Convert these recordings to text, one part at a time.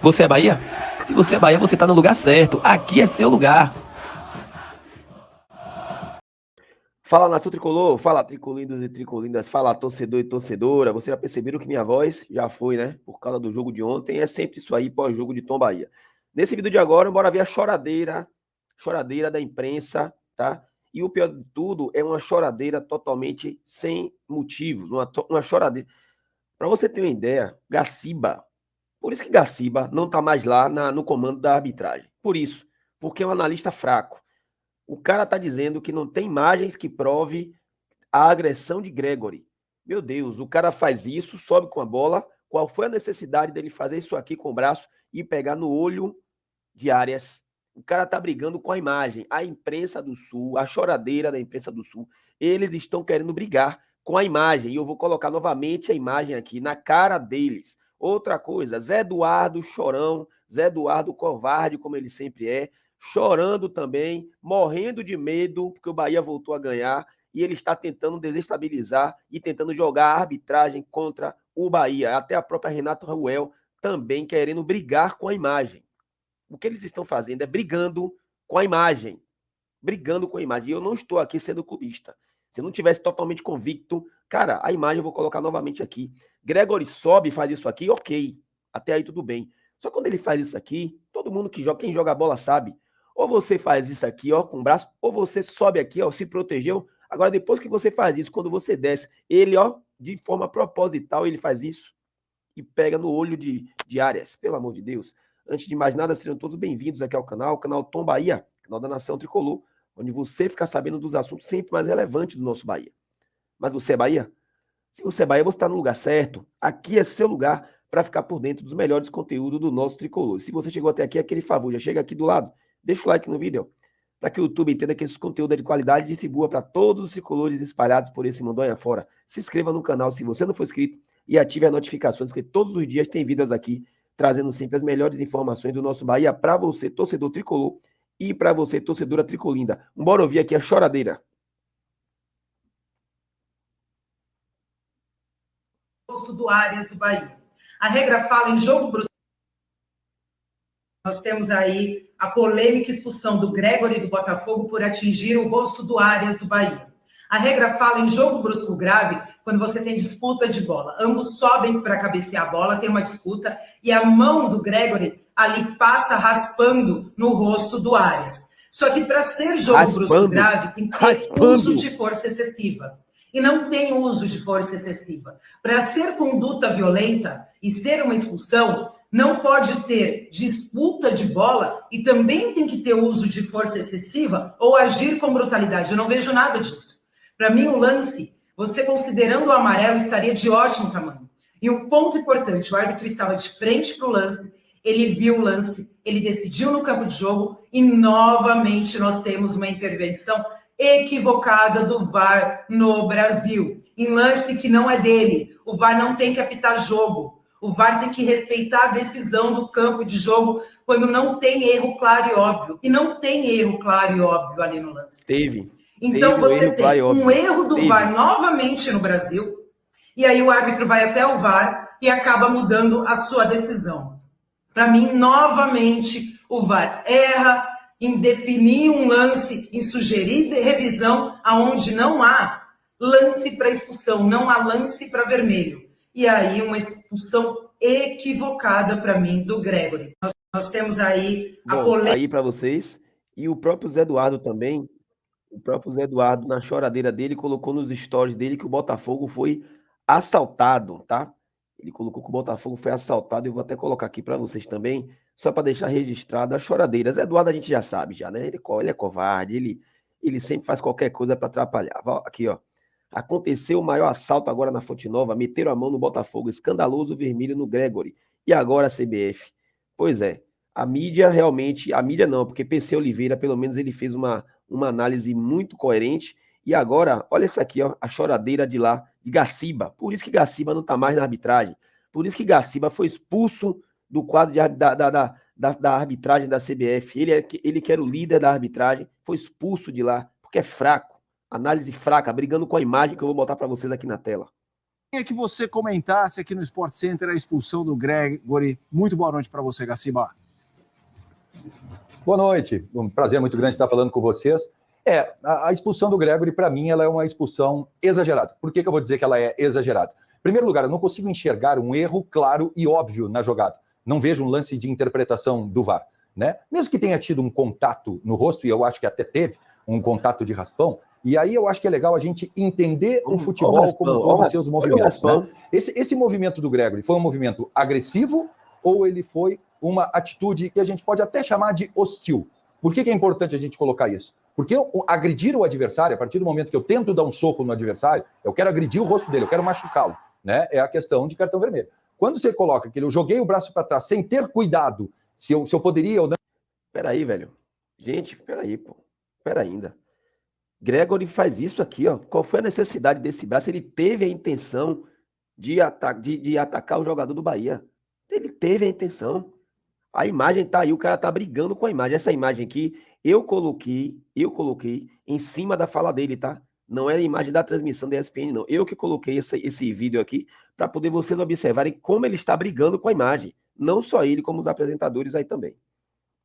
Você é Bahia? Se você é Bahia, você tá no lugar certo. Aqui é seu lugar. Fala, nação tricolor, fala tricolindos e tricolindas, fala torcedor e torcedora. Vocês já perceberam que minha voz já foi, né? Por causa do jogo de ontem, é sempre isso aí pós-jogo de Tom Bahia. Nesse vídeo de agora, bora ver a choradeira da imprensa, tá? E o pior de tudo é uma choradeira totalmente sem motivos, uma choradeira. Para você ter uma ideia, Gaciba, por isso que Gaciba não tá mais lá no comando da arbitragem. Por isso, porque é um analista fraco. O cara tá dizendo que não tem imagens que prove a agressão de Gregory. Meu Deus, o cara faz isso, sobe com a bola. Qual foi a necessidade dele fazer isso aqui com o braço e pegar no olho de Arias? O cara tá brigando com a imagem. A imprensa do Sul, a choradeira da imprensa do Sul, eles estão querendo brigar com a imagem. E eu vou colocar novamente a imagem aqui na cara deles. Outra coisa, Zé Eduardo chorão, Zé Eduardo covarde, como ele sempre é, chorando também, morrendo de medo, porque o Bahia voltou a ganhar e ele está tentando desestabilizar e tentando jogar a arbitragem contra o Bahia. Até a própria Renato Ruel também querendo brigar com a imagem. O que eles estão fazendo é brigando com a imagem. Brigando com a imagem. E eu não estou aqui sendo clubista. Se eu não tivesse totalmente convicto, cara, a imagem eu vou colocar novamente aqui. Gregory sobe e faz isso aqui, ok. Até aí tudo bem. Só quando ele faz isso aqui, todo mundo que joga, quem joga a bola sabe. Ou você faz isso aqui, ó, com o braço, ou você sobe aqui, ó, se protegeu. Agora, depois que você faz isso, quando você desce, ele, ó, de forma proposital, ele faz isso e pega no olho de Arias. Pelo amor de Deus. Antes de mais nada, sejam todos bem-vindos aqui ao canal Tom Bahia, canal da Nação Tricolor, onde você fica sabendo dos assuntos sempre mais relevantes do nosso Bahia. Mas você é Bahia? Se você é Bahia, você está no lugar certo. Aqui é seu lugar para ficar por dentro dos melhores conteúdos do nosso Tricolor. Se você chegou até aqui, aquele favor, já chega aqui do lado, deixa o like no vídeo, para que o YouTube entenda que esse conteúdo é de qualidade e distribua para todos os tricolores espalhados por esse mundão afora. Se inscreva no canal se você não for inscrito e ative as notificações, porque todos os dias tem vídeos aqui trazendo sempre as melhores informações do nosso Bahia para você, torcedor tricolor, e para você, torcedora tricolinda. Bora ouvir aqui a choradeira. Do Arias do Bahia. A regra fala em jogo bruto. Nós temos aí a polêmica expulsão do Gregory do Botafogo por atingir o rosto do Arias do Bahia. A regra fala em jogo brusco grave quando você tem disputa de bola. Ambos sobem para cabecear a bola, tem uma disputa, e a mão do Gregory ali passa raspando no rosto do Arias. Só que para ser jogo brusco grave, tem que ter uso de força excessiva. E não tem uso de força excessiva. Para ser conduta violenta e ser uma expulsão, não pode ter disputa de bola e também tem que ter uso de força excessiva ou agir com brutalidade. Eu não vejo nada disso. Para mim, o lance, você considerando o amarelo, estaria de ótimo tamanho. E um ponto importante, o árbitro estava de frente para o lance, ele viu o lance, ele decidiu no campo de jogo e novamente nós temos uma intervenção equivocada do VAR no Brasil, em lance que não é dele. O VAR não tem que apitar jogo. O VAR tem que respeitar a decisão do campo de jogo quando não tem erro claro e óbvio. E não tem erro claro e óbvio ali no lance. Então você tem um erro do VAR novamente no Brasil, e aí o árbitro vai até o VAR e acaba mudando a sua decisão. Para mim, novamente, o VAR erra em definir um lance, em sugerir revisão, aonde não há lance para expulsão, não há lance para vermelho. E aí uma expulsão equivocada para mim do Gregory. Nós temos aí a polêmica. Aí para vocês, e o próprio Zé Eduardo também, na choradeira dele, colocou nos stories dele que o Botafogo foi assaltado, tá? Ele colocou que o Botafogo foi assaltado, eu vou até colocar aqui para vocês também, só para deixar registrado a choradeira. Zé Eduardo a gente já sabe, já, né? Ele é covarde, ele sempre faz qualquer coisa para atrapalhar. Aqui, ó. Aconteceu o maior assalto agora na Fonte Nova, meteram a mão no Botafogo, escandaloso vermelho no Gregory. E agora a CBF? Pois é, a mídia realmente, a mídia não, porque PC Oliveira, pelo menos ele fez uma análise muito coerente. E agora, olha isso aqui, ó, a choradeira de lá, de Gaciba. Por isso que Gaciba não está mais na arbitragem. Por isso que Gaciba foi expulso do quadro da arbitragem da CBF. Ele que era o líder da arbitragem, foi expulso de lá, porque é fraco. Análise fraca, brigando com a imagem que eu vou botar para vocês aqui na tela. queria que você comentasse aqui no Sport Center a expulsão do Gregory. Muito boa noite para você, Gaciba. Boa noite, um prazer muito grande estar falando com vocês. A expulsão do Gregory, para mim, ela é uma expulsão exagerada. Por que eu vou dizer que ela é exagerada? Em primeiro lugar, eu não consigo enxergar um erro claro e óbvio na jogada. Não vejo um lance de interpretação do VAR, né? Mesmo que tenha tido um contato no rosto, e eu acho que até teve um contato de raspão, e aí eu acho que é legal a gente entender o futebol como todos os seus movimentos. Né? Esse movimento do Gregory foi um movimento agressivo ou ele foi uma atitude que a gente pode até chamar de hostil? Por que é importante a gente colocar isso? Porque agredir o adversário, a partir do momento que eu tento dar um soco no adversário, eu quero agredir o rosto dele, eu quero machucá-lo. Né? É a questão de cartão vermelho. Quando você coloca que eu joguei o braço para trás sem ter cuidado, se eu poderia ou não... Peraí, velho. Gente, peraí, pô. Pera ainda. Gregory faz isso aqui, ó. Qual foi a necessidade desse braço? Ele teve a intenção de atacar o jogador do Bahia. Ele teve a intenção. A imagem tá aí, o cara tá brigando com a imagem. Essa imagem aqui, eu coloquei em cima da fala dele, tá? Não é a imagem da transmissão da ESPN, não. Eu que coloquei esse vídeo aqui para poder vocês observarem como ele está brigando com a imagem. Não só ele, como os apresentadores aí também.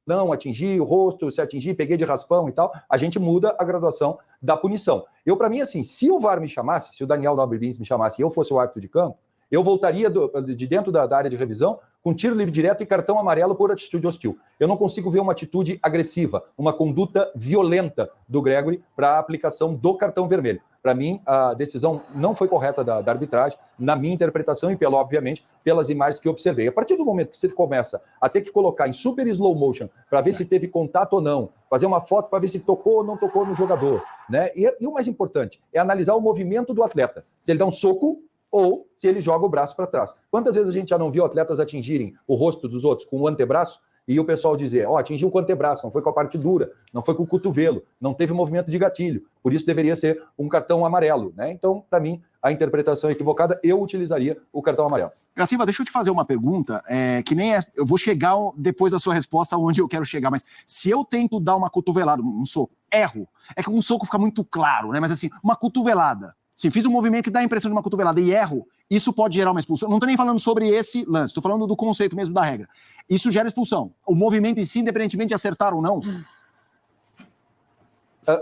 Não atingi o rosto, se atingir, peguei de raspão e tal, a gente muda a graduação da punição. Para mim, assim, se o VAR me chamasse, se o Daniel Nobre Lins me chamasse e eu fosse o árbitro de campo, eu voltaria de dentro da área de revisão com tiro livre direto e cartão amarelo por atitude hostil. Eu não consigo ver uma atitude agressiva, uma conduta violenta do Gregory para a aplicação do cartão vermelho. Para mim, a decisão não foi correta da arbitragem, na minha interpretação e, obviamente, pelas imagens que eu observei. A partir do momento que você começa a ter que colocar em super slow motion para ver se teve contato ou não, fazer uma foto para ver se tocou ou não tocou no jogador, né? E o mais importante é analisar o movimento do atleta. Se ele dá um soco ou se ele joga o braço para trás. Quantas vezes a gente já não viu atletas atingirem o rosto dos outros com o antebraço e o pessoal dizer, atingiu com o antebraço, não foi com a parte dura, não foi com o cotovelo, não teve movimento de gatilho, por isso deveria ser um cartão amarelo, né? Então, para mim, a interpretação é equivocada, eu utilizaria o cartão amarelo. Gaciba, deixa eu te fazer uma pergunta, que nem eu vou chegar depois da sua resposta onde eu quero chegar, mas se eu tento dar uma cotovelada, um soco, erro, é que um soco fica muito claro, né? Mas assim, uma cotovelada, se fiz um movimento que dá a impressão de uma cotovelada e erro, isso pode gerar uma expulsão. Não estou nem falando sobre esse lance, estou falando do conceito mesmo da regra. Isso gera expulsão. O movimento em si, independentemente de acertar ou não.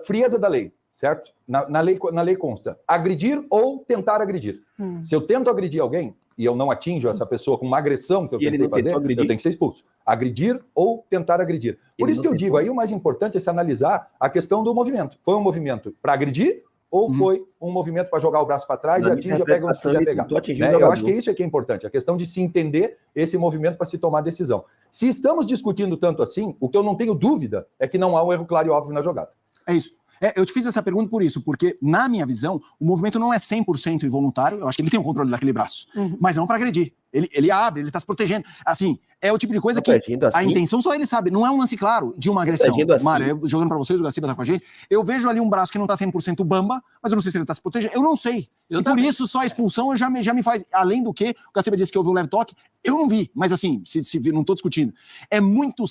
Frieza da lei, certo? Na lei consta agredir ou tentar agredir. Se eu tento agredir alguém e eu não atinjo essa pessoa com uma agressão que eu tento fazer, eu tenho que ser expulso. Agredir ou tentar agredir. Por isso que eu digo, aí o mais importante é se analisar a questão do movimento. Foi um movimento para agredir ou foi um movimento para jogar o braço para trás e atinge, pega onde quiser pegar. Né? Eu acho que isso é que é importante, a questão de se entender esse movimento para se tomar decisão. Se estamos discutindo tanto assim, o que eu não tenho dúvida é que não há um erro claro e óbvio na jogada. É isso. Eu te fiz essa pergunta por isso, porque, na minha visão, o movimento não é 100% involuntário, eu acho que ele tem o controle daquele braço, mas não para agredir. Ele abre, ele tá se protegendo. Assim, é o tipo de coisa que a intenção só ele sabe, não é um lance claro de uma agressão. Mário, jogando para vocês, o Gaciba tá com a gente, eu vejo ali um braço que não tá 100% bamba, mas eu não sei se ele tá se protegendo, eu não sei. Por isso, só a expulsão já me faz, além do que, o Gaciba disse que houve um leve toque, eu não vi, mas assim, não tô discutindo. É muito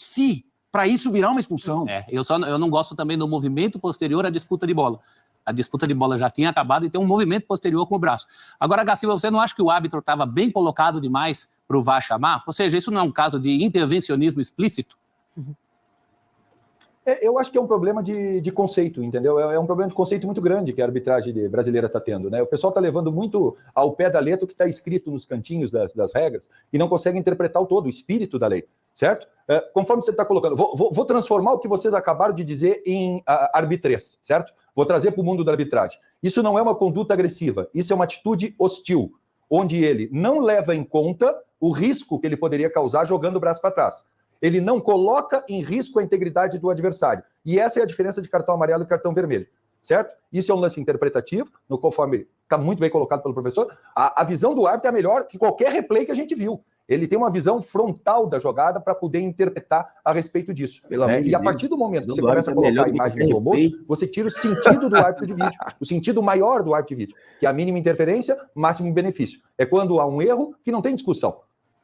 para isso virar uma expulsão. Eu não gosto também do movimento posterior à disputa de bola. A disputa de bola já tinha acabado e tem um movimento posterior com o braço. Agora, Gaciba, você não acha que o árbitro estava bem colocado demais para o VAR chamar? Ou seja, isso não é um caso de intervencionismo explícito? Eu acho que é um problema de conceito, entendeu? É um problema de conceito muito grande que a arbitragem brasileira está tendo, né? O pessoal está levando muito ao pé da letra o que está escrito nos cantinhos das regras e não consegue interpretar o todo, o espírito da lei, certo? Conforme você está colocando, vou transformar o que vocês acabaram de dizer em arbitrez, certo? Vou trazer para o mundo da arbitragem. Isso não é uma conduta agressiva, isso é uma atitude hostil, onde ele não leva em conta o risco que ele poderia causar jogando o braço para trás. Ele não coloca em risco a integridade do adversário. E essa é a diferença de cartão amarelo e cartão vermelho, certo? Isso é um lance interpretativo, no conforme está muito bem colocado pelo professor. A visão do árbitro é a melhor que qualquer replay que a gente viu. Ele tem uma visão frontal da jogada para poder interpretar a respeito disso. Né? E a partir do momento que você começa a colocar imagens no almoço, você tira o sentido do árbitro de vídeo, o sentido maior do árbitro de vídeo, que é a mínima interferência, máximo benefício. É quando há um erro que não tem discussão.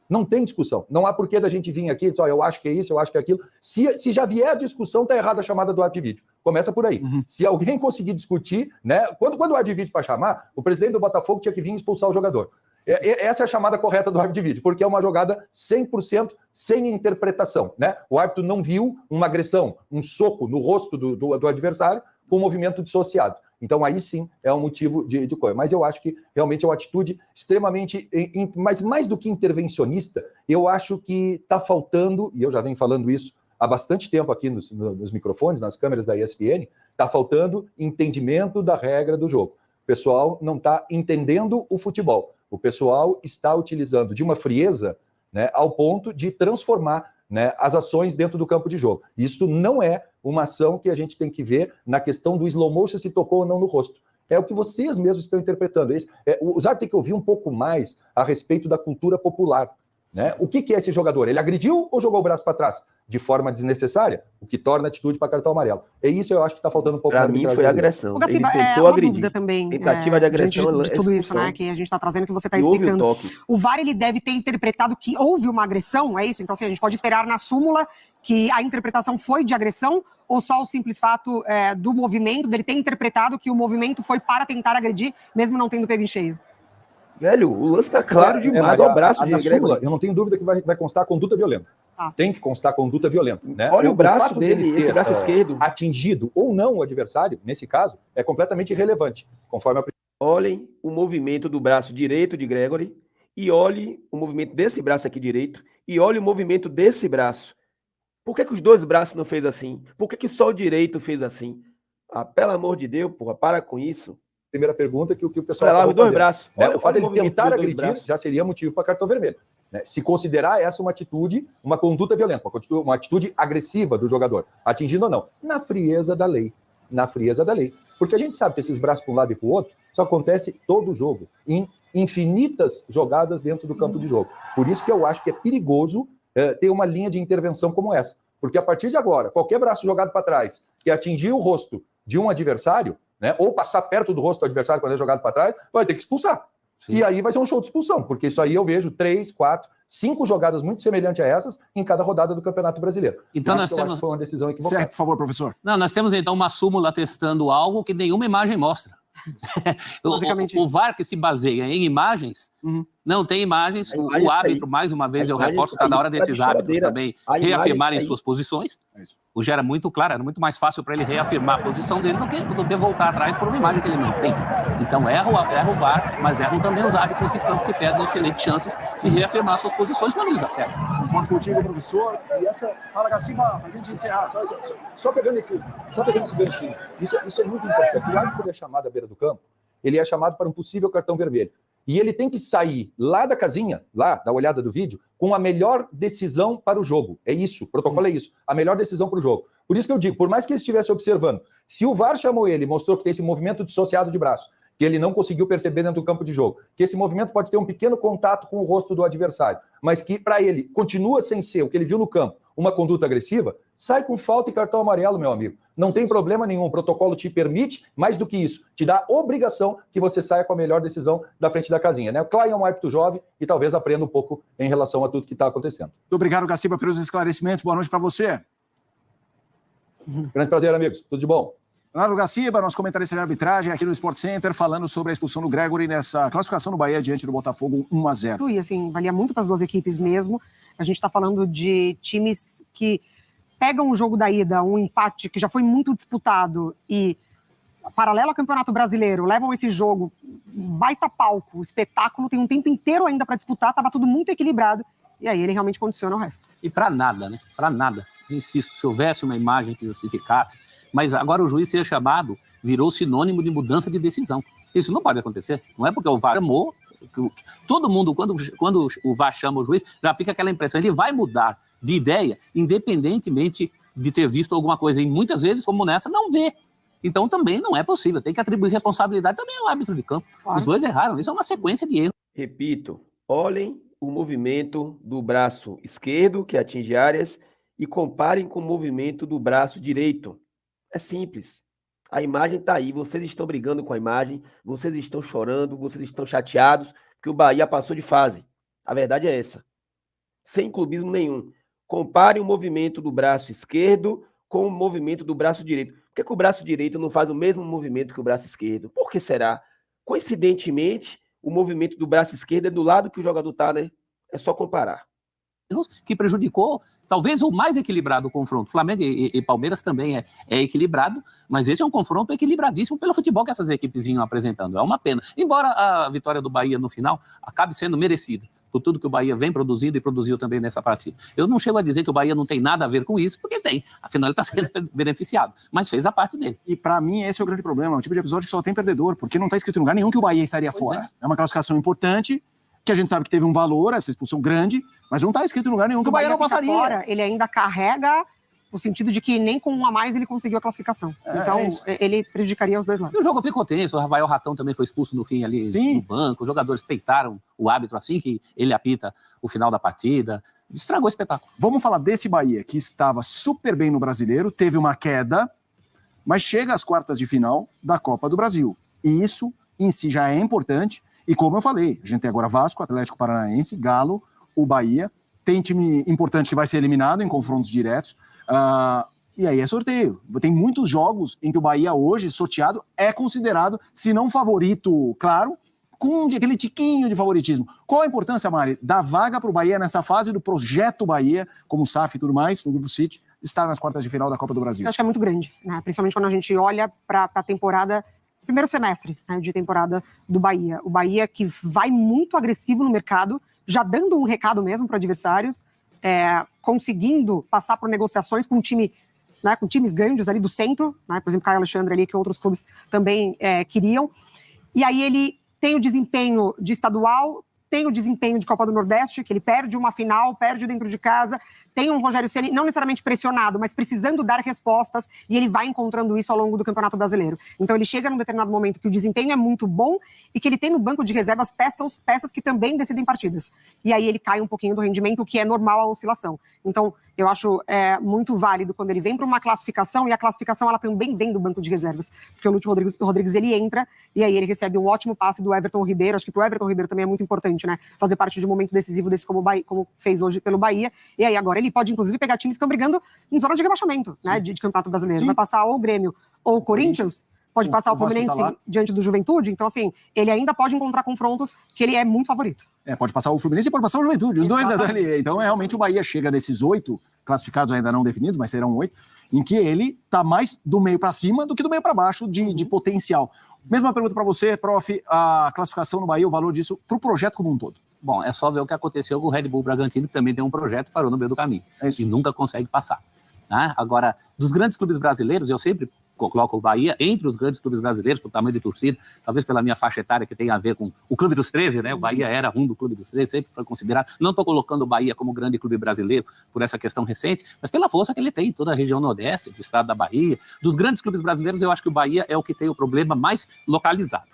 Não tem discussão. Não há porquê da gente vir aqui e dizer, eu acho que é isso, eu acho que é aquilo. Se já vier a discussão, está errada a chamada do árbitro de vídeo. Começa por aí. Se alguém conseguir discutir, né? Quando o árbitro de vídeo para chamar, o presidente do Botafogo tinha que vir expulsar o jogador. Essa é a chamada correta do árbitro de vídeo, porque é uma jogada 100% sem interpretação, né? O árbitro não viu uma agressão, um soco no rosto do adversário com um movimento dissociado. Então, aí sim é um motivo de coisa. Mas eu acho que realmente é uma atitude extremamente... Mas mais do que intervencionista, eu acho que está faltando, e eu já venho falando isso há bastante tempo aqui nos microfones, nas câmeras da ESPN, está faltando entendimento da regra do jogo. O pessoal não está entendendo o futebol. O pessoal está utilizando de uma frieza, né, ao ponto de transformar, né, as ações dentro do campo de jogo. Isso não é uma ação que a gente tem que ver na questão do slow motion se tocou ou não no rosto. É o que vocês mesmos estão interpretando. Os árbitros têm que ouvir um pouco mais a respeito da cultura popular, né? O que é esse jogador? Ele agrediu ou jogou o braço para trás? De forma desnecessária, o que torna a atitude para cartão amarelo. É isso, eu acho que está faltando um pouco. Para mim foi agressão. Ele tentou agredir. Dúvida também, tentativa de agressão, de tudo isso, né, que a gente está trazendo, que você está explicando. O VAR, ele deve ter interpretado que houve uma agressão, é isso? Então, assim, a gente pode esperar na súmula que a interpretação foi de agressão, ou só o simples fato do movimento, dele ter interpretado que o movimento foi para tentar agredir, mesmo não tendo pego em cheio? Velho, o lance tá claro demais. Olha o braço de súmula, eu não tenho dúvida que vai constar conduta violenta. Tem que constar conduta violenta, né? Olha o braço dele, esse braço esquerdo. Atingido ou não o adversário, nesse caso, é completamente irrelevante, conforme a... Olhem o movimento do braço direito de Gregory e olhem o movimento desse braço aqui direito e olhem o movimento desse braço. Por que os dois braços não fez assim? Por que só o direito fez assim? Ah, pelo amor de Deus, porra, para com isso. Primeira pergunta que o pessoal... Olha lá, os dois braços. O fato de ele tentar agredir já seria motivo para cartão vermelho. Né? Se considerar essa uma atitude, uma conduta violenta, uma atitude agressiva do jogador, atingindo ou não, na frieza da lei. Na frieza da lei. Porque a gente sabe que esses braços para um lado e para o outro, isso acontece todo o jogo, em infinitas jogadas dentro do campo de jogo. Por isso que eu acho que é perigoso ter uma linha de intervenção como essa. Porque a partir de agora, qualquer braço jogado para trás que atingir o rosto de um adversário, né, ou passar perto do rosto do adversário quando é jogado para trás, vai ter que expulsar. Sim. E aí vai ser um show de expulsão, porque isso aí eu vejo 3, 4, 5 jogadas muito semelhantes a essas em cada rodada do Campeonato Brasileiro. Então nós temos... Foi uma decisão equivocada. Certo, por favor, professor. Não, nós temos então uma súmula testando algo que nenhuma imagem mostra. O VAR que se baseia em imagens, não tem imagens. O árbitro, mais uma vez, eu reforço, está na hora desses árbitros também reafirmarem suas posições. O já era muito claro, era muito mais fácil para ele reafirmar a posição dele do que voltar atrás por uma imagem que ele não tem. Então erra o VAR, mas erram também os árbitros de campo que perdem excelentes chances de reafirmar suas posições quando eles acertam. Concordo contigo, professor. E essa fala, Gaciba, para a gente encerrar. Só pegando esse ganchinho. Isso é muito importante. O árbitro é chamado à beira do campo, ele é chamado para um possível cartão vermelho. E ele tem que sair lá da casinha, lá da olhada do vídeo, com a melhor decisão para o jogo. É isso, o protocolo é isso. A melhor decisão para o jogo. Por isso que eu digo, por mais que ele estivesse observando, se o VAR chamou ele e mostrou que tem esse movimento dissociado de braço, que ele não conseguiu perceber dentro do campo de jogo, que esse movimento pode ter um pequeno contato com o rosto do adversário, mas que para ele continua sem ser o que ele viu no campo, uma conduta agressiva, sai com falta e cartão amarelo, meu amigo. Não tem problema nenhum, o protocolo te permite, mais do que isso, te dá a obrigação que você saia com a melhor decisão da frente da casinha, né? O Klein é um árbitro jovem e talvez aprenda um pouco em relação a tudo que está acontecendo. Muito obrigado, Gaciba, pelos esclarecimentos. Boa noite para você. Grande prazer, amigos. Tudo de bom. Leonardo Gaciba, nosso comentarista de arbitragem aqui no Sport Center, falando sobre a expulsão do Gregory nessa classificação do Bahia diante do Botafogo 1-0. E assim, valia muito para as duas equipes mesmo. A gente está falando de times que pegam o jogo da ida, um empate que já foi muito disputado e paralelo ao Campeonato Brasileiro, levam esse jogo, baita palco, espetáculo, tem um tempo inteiro ainda para disputar, estava tudo muito equilibrado e aí ele realmente condiciona o resto. E para nada, né? Para nada. Insisto, se houvesse uma imagem que justificasse, mas agora o juiz ser chamado virou sinônimo de mudança de decisão. Isso não pode acontecer. Não é porque o VAR chamou, todo mundo, quando o VAR chama o juiz, já fica aquela impressão, ele vai mudar de ideia, independentemente de ter visto alguma coisa. E muitas vezes, como nessa, não vê. Então também não é possível. Tem que atribuir responsabilidade também ao árbitro de campo. Claro. Os dois erraram. Isso é uma sequência de erros. Repito, olhem o movimento do braço esquerdo, que atinge áreas, e comparem com o movimento do braço direito. É simples. A imagem está aí. Vocês estão brigando com a imagem, vocês estão chorando, vocês estão chateados, porque o Bahia passou de fase. A verdade é essa. sem clubismo nenhum. Compare o movimento do braço esquerdo com o movimento do braço direito. Por que o braço direito não faz o mesmo movimento que o braço esquerdo? Por que será? Coincidentemente, o movimento do braço esquerdo é do lado que o jogador está, né? É só comparar. Que prejudicou talvez o mais equilibrado confronto. Flamengo e Palmeiras também é equilibrado, mas esse é um confronto equilibradíssimo pelo futebol que essas equipes vinham apresentando. É uma pena. Embora a vitória do Bahia no final acabe sendo merecida, por tudo que o Bahia vem produzindo e produziu também nessa partida. Eu não chego a dizer que o Bahia não tem nada a ver com isso, porque tem. Afinal, ele está sendo beneficiado, mas fez a parte dele. E para mim, esse é o grande problema. É um tipo de episódio que só tem perdedor, porque não está escrito em lugar nenhum que o Bahia estaria fora. É uma classificação importante, que a gente sabe que teve um valor, essa expulsão grande, mas não está escrito em lugar nenhum que o Bahia não passaria. Fora, ele ainda carrega no sentido de que nem com um a mais ele conseguiu a classificação. Então, ele prejudicaria os dois lados. E o jogo ficou tenso, o Rafael Ratão também foi expulso no fim ali no banco, os jogadores peitaram o árbitro assim que ele apita o final da partida, estragou o espetáculo. Vamos falar desse Bahia, que estava super bem no Brasileiro, teve uma queda, mas chega às quartas de final da Copa do Brasil. E isso, em si, já é importante. E como eu falei, a gente tem agora Vasco, Atlético Paranaense, Galo, o Bahia, tem time importante que vai ser eliminado em confrontos diretos, e aí é sorteio. Tem muitos jogos em que o Bahia hoje, sorteado, é considerado, se não favorito, claro, com aquele tiquinho de favoritismo. Qual a importância, Mari, da vaga para o Bahia nessa fase do projeto Bahia, como o SAF e tudo mais, no Grupo City, estar nas quartas de final da Copa do Brasil? Eu acho que é muito grande, né? Principalmente quando a gente olha para a temporada, primeiro semestre, né, de temporada do Bahia. O Bahia que vai muito agressivo no mercado, já dando um recado mesmo para adversários, conseguindo passar por negociações com um time, né, com times grandes ali do centro, né, por exemplo, Caio Alexandre ali, que outros clubes também queriam. E aí ele tem o desempenho de estadual, tem o desempenho de Copa do Nordeste, que ele perde uma final, perde dentro de casa, tem um Rogério Ceni não necessariamente pressionado, mas precisando dar respostas, e ele vai encontrando isso ao longo do Campeonato Brasileiro. Então ele chega num determinado momento que o desempenho é muito bom e que ele tem no banco de reservas peças que também decidem partidas. E aí ele cai um pouquinho do rendimento, o que é normal a oscilação. Então eu acho muito válido quando ele vem para uma classificação, e a classificação ela também vem do banco de reservas, porque o Lúcio Rodrigues ele entra, e aí ele recebe um ótimo passe do Everton Ribeiro. Acho que pro Everton Ribeiro também é muito importante, né, fazer parte de um momento decisivo desse como fez hoje pelo Bahia, e aí agora ele pode inclusive pegar times que estão brigando em zona de rebaixamento, né, de Campeonato Brasileiro. Sim. Vai passar ou o Grêmio ou o Corinthians, pode passar o Fluminense diante do Juventude, então assim, ele ainda pode encontrar confrontos que ele é muito favorito. Pode passar o Fluminense e pode passar o Juventude, os dois ali. Então realmente o Bahia chega nesses 8 classificados ainda não definidos, mas serão 8, em que ele está mais do meio para cima do que do meio para baixo de potencial. Mesma pergunta para você, prof, a classificação no Bahia, o valor disso para o projeto como um todo. Bom, é só ver o que aconteceu com o Red Bull Bragantino, que também tem um projeto e parou no meio do caminho. E nunca consegue passar. Né? Agora, dos grandes clubes brasileiros, eu sempre coloco o Bahia entre os grandes clubes brasileiros, pelo tamanho de torcida, talvez pela minha faixa etária, que tem a ver com o Clube dos 13, né? O Bahia era um do Clube dos 13, sempre foi considerado. Não estou colocando o Bahia como grande clube brasileiro por essa questão recente, mas pela força que ele tem em toda a região nordeste, do estado da Bahia. Dos grandes clubes brasileiros, eu acho que o Bahia é o que tem o problema mais localizado.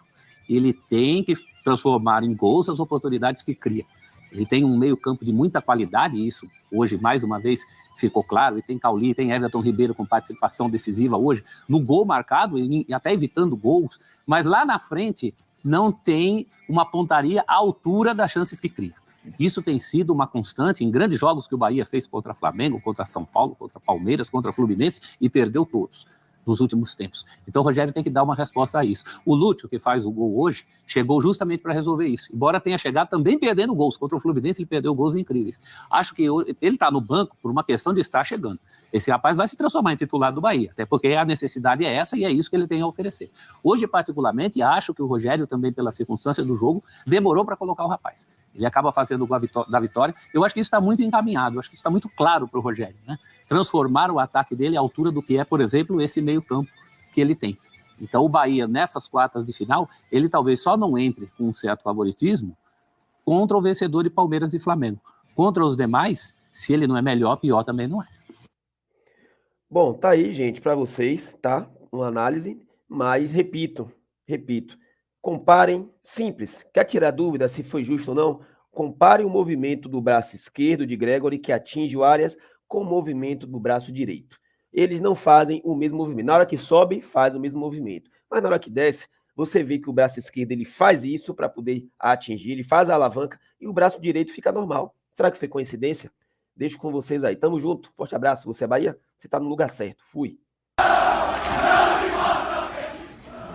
Ele tem que transformar em gols as oportunidades que cria. Ele tem um meio-campo de muita qualidade, e isso hoje, mais uma vez, ficou claro. Ele tem Cauli, tem Everton Ribeiro com participação decisiva hoje, no gol marcado, e até evitando gols, mas lá na frente não tem uma pontaria à altura das chances que cria. Isso tem sido uma constante em grandes jogos que o Bahia fez contra Flamengo, contra São Paulo, contra Palmeiras, contra Fluminense, e perdeu todos nos últimos tempos. Então o Rogério tem que dar uma resposta a isso. O Lúcio, que faz o gol hoje, chegou justamente para resolver isso. Embora tenha chegado também perdendo gols. Contra o Fluminense ele perdeu gols incríveis. Acho que ele está no banco por uma questão de estar chegando. Esse rapaz vai se transformar em titular do Bahia, até porque a necessidade é essa e é isso que ele tem a oferecer. Hoje, particularmente, acho que o Rogério também, pela circunstância do jogo, demorou para colocar o rapaz. Ele acaba fazendo o gol da vitória. Eu acho que isso está muito encaminhado, eu acho que isso está muito claro para o Rogério, né? Transformar o ataque dele à altura do que é, por exemplo, esse meio-campo que ele tem. Então, o Bahia, nessas quartas de final, ele talvez só não entre com um certo favoritismo contra o vencedor de Palmeiras e Flamengo. Contra os demais, se ele não é melhor, pior também não é. Bom, tá aí, gente, para vocês, tá? Uma análise, mas repito, comparem, simples. Quer tirar dúvida se foi justo ou não? Compare o movimento do braço esquerdo de Gregori, que atinge o Arias, com o movimento do braço direito. Eles não fazem o mesmo movimento. Na hora que sobe, faz o mesmo movimento. Mas na hora que desce, você vê que o braço esquerdo ele faz isso para poder atingir, ele faz a alavanca e o braço direito fica normal. Será que foi coincidência? Deixo com vocês aí. Tamo junto. Forte abraço. Você é Bahia? Você tá no lugar certo. Fui.